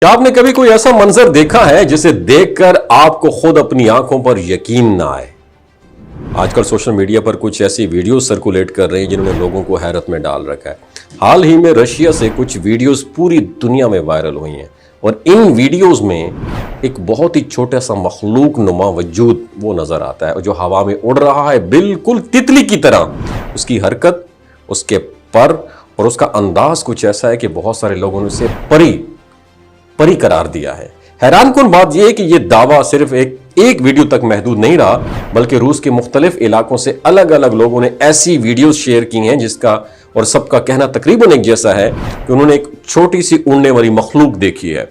کیا آپ نے کبھی کوئی ایسا منظر دیکھا ہے جسے دیکھ کر آپ کو خود اپنی آنکھوں پر یقین نہ آئے؟ آج کل سوشل میڈیا پر کچھ ایسی ویڈیوز سرکولیٹ کر رہی ہیں جنہوں نے لوگوں کو حیرت میں ڈال رکھا ہے۔ حال ہی میں رشیا سے کچھ ویڈیوز پوری دنیا میں وائرل ہوئی ہیں اور ان ویڈیوز میں ایک بہت ہی چھوٹا سا مخلوق نما وجود وہ نظر آتا ہے جو ہوا میں اڑ رہا ہے، بالکل تتلی کی طرح۔ اس کی حرکت، اس کے پر اور اس کا انداز کچھ ایسا ہے کہ بہت سارے لوگوں نے اسے پری قرار دیا ہے۔ حیران کن بات یہ ہے کہ یہ دعویٰ صرف ایک ویڈیو تک محدود نہیں رہا، بلکہ روس کے مختلف علاقوں سے الگ الگ لوگوں نے ایسی ویڈیوز شیئر کی ہیں جس کا اور سب کا کہنا تقریباً ایک جیسا ہے کہ انہوں نے ایک چھوٹی سی اڑنے والی مخلوق دیکھی ہے۔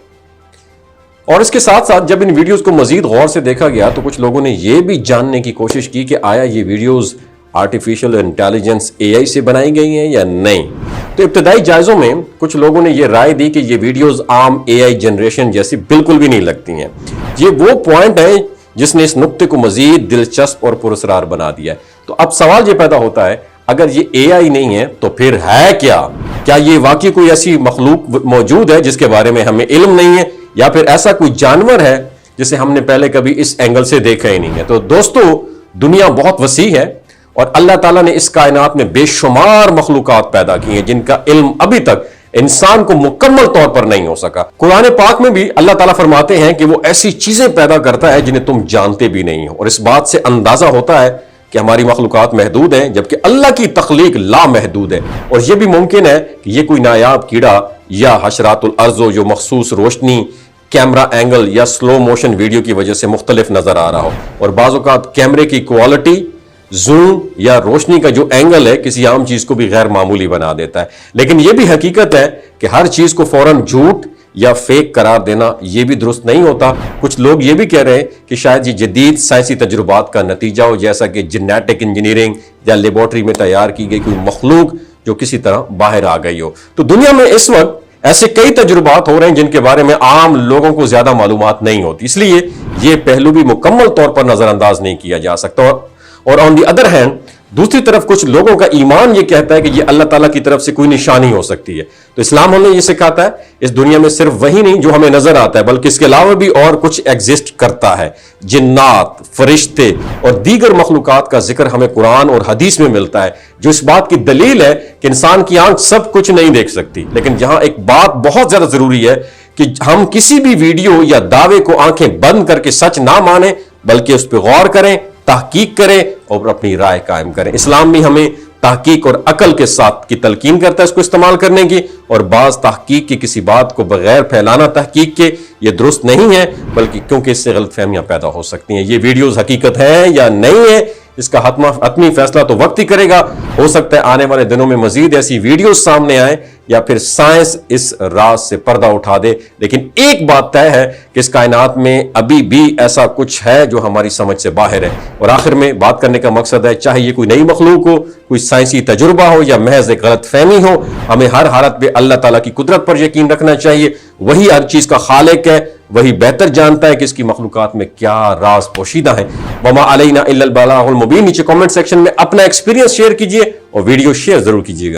اور اس کے ساتھ ساتھ جب ان ویڈیوز کو مزید غور سے دیکھا گیا تو کچھ لوگوں نے یہ بھی جاننے کی کوشش کی کہ آیا یہ ویڈیوز آرٹیفیشل انٹیلیجنس AI سے بنائی گئی ہیں یا نہیں۔ تو ابتدائی جائزوں میں کچھ لوگوں نے یہ رائے دی کہ یہ ویڈیوز عام AI جنریشن جیسی بالکل بھی نہیں لگتی ہیں۔ یہ وہ پوائنٹ ہے جس نے اس نقطے کو مزید دلچسپ اور پراسرار بنا دیا ہے۔ تو اب سوال یہ پیدا ہوتا ہے، اگر یہ AI نہیں ہے تو پھر ہے کیا؟ کیا یہ واقعی کوئی ایسی مخلوق موجود ہے جس کے بارے میں ہمیں علم نہیں ہے، یا پھر ایسا کوئی جانور ہے جسے ہم نے پہلے کبھی اس اینگل سے دیکھا ہی نہیں ہے؟ تو دوستو، دنیا بہت وسیع ہے اور اللہ تعالیٰ نے اس کائنات میں بے شمار مخلوقات پیدا کی ہیں جن کا علم ابھی تک انسان کو مکمل طور پر نہیں ہو سکا۔ قرآن پاک میں بھی اللہ تعالیٰ فرماتے ہیں کہ وہ ایسی چیزیں پیدا کرتا ہے جنہیں تم جانتے بھی نہیں ہو، اور اس بات سے اندازہ ہوتا ہے کہ ہماری مخلوقات محدود ہیں جبکہ اللہ کی تخلیق لامحدود ہے۔ اور یہ بھی ممکن ہے کہ یہ کوئی نایاب کیڑا یا حشرات الارض ہو جو مخصوص روشنی، کیمرہ اینگل یا سلو موشن ویڈیو کی وجہ سے مختلف نظر آ رہا ہو، اور بعض اوقات کیمرے کی کوالٹی، زوم یا روشنی کا جو اینگل ہے کسی عام چیز کو بھی غیر معمولی بنا دیتا ہے۔ لیکن یہ بھی حقیقت ہے کہ ہر چیز کو فوراً جھوٹ یا فیک قرار دینا یہ بھی درست نہیں ہوتا۔ کچھ لوگ یہ بھی کہہ رہے ہیں کہ شاید یہ جدید سائنسی تجربات کا نتیجہ ہو، جیسا کہ جینیٹک انجینئرنگ یا لیبارٹری میں تیار کی گئی کوئی مخلوق جو کسی طرح باہر آ گئی ہو۔ تو دنیا میں اس وقت ایسے کئی تجربات ہو رہے ہیں جن کے بارے میں عام لوگوں کو زیادہ معلومات نہیں ہوتی، اس لیے یہ پہلو بھی مکمل طور پر نظر انداز نہیں کیا جا سکتا۔ اور آن دی ادر ہینڈ، دوسری طرف کچھ لوگوں کا ایمان یہ کہتا ہے کہ یہ اللہ تعالیٰ کی طرف سے کوئی نشانی ہو سکتی ہے۔ تو اسلام ہمیں یہ سکھاتا ہے اس دنیا میں صرف وہی نہیں جو ہمیں نظر آتا ہے، بلکہ اس کے علاوہ بھی اور کچھ ایگزسٹ کرتا ہے۔ جنات، فرشتے اور دیگر مخلوقات کا ذکر ہمیں قرآن اور حدیث میں ملتا ہے، جو اس بات کی دلیل ہے کہ انسان کی آنکھ سب کچھ نہیں دیکھ سکتی۔ لیکن جہاں ایک بات بہت زیادہ ضروری ہے کہ ہم کسی بھی ویڈیو یا دعوے کو آنکھیں بند کر کے سچ نہ مانیں، بلکہ اس پہ غور کریں، تحقیق کریں اور اپنی رائے قائم کریں۔ اسلام بھی ہمیں تحقیق اور عقل کے ساتھ کی تلقین کرتا ہے اس کو استعمال کرنے کی، اور بعض تحقیق کی کسی بات کو بغیر پھیلانا تحقیق کے یہ درست نہیں ہے، بلکہ کیونکہ اس سے غلط فہمیاں پیدا ہو سکتی ہیں۔ یہ ویڈیوز حقیقت ہیں یا نہیں ہے، اس کا حتمی فیصلہ تو وقت ہی کرے گا۔ ہو سکتا ہے آنے والے دنوں میں مزید ایسی ویڈیوز سامنے آئیں یا پھر سائنس اس راز سے پردہ اٹھا دے، لیکن ایک بات طے ہے کہ اس کائنات میں ابھی بھی ایسا کچھ ہے جو ہماری سمجھ سے باہر ہے۔ اور آخر میں بات کرنے کا مقصد ہے، چاہے یہ کوئی نئی مخلوق ہو، کوئی سائنسی تجربہ ہو یا محض ایک غلط فہمی ہو، ہمیں ہر حالت میں اللہ تعالیٰ کی قدرت پر یقین رکھنا چاہیے۔ وہی ہر چیز کا خالق ہے، وہی بہتر جانتا ہے کہ اس کی مخلوقات میں کیا راز پوشیدہ ہیں۔ وما علینا الا البلاغ المبین۔ نیچے کامنٹ سیکشن میں اپنا ایکسپیرینس شیئر کیجئے اور ویڈیو شیئر ضرور کیجئے گا۔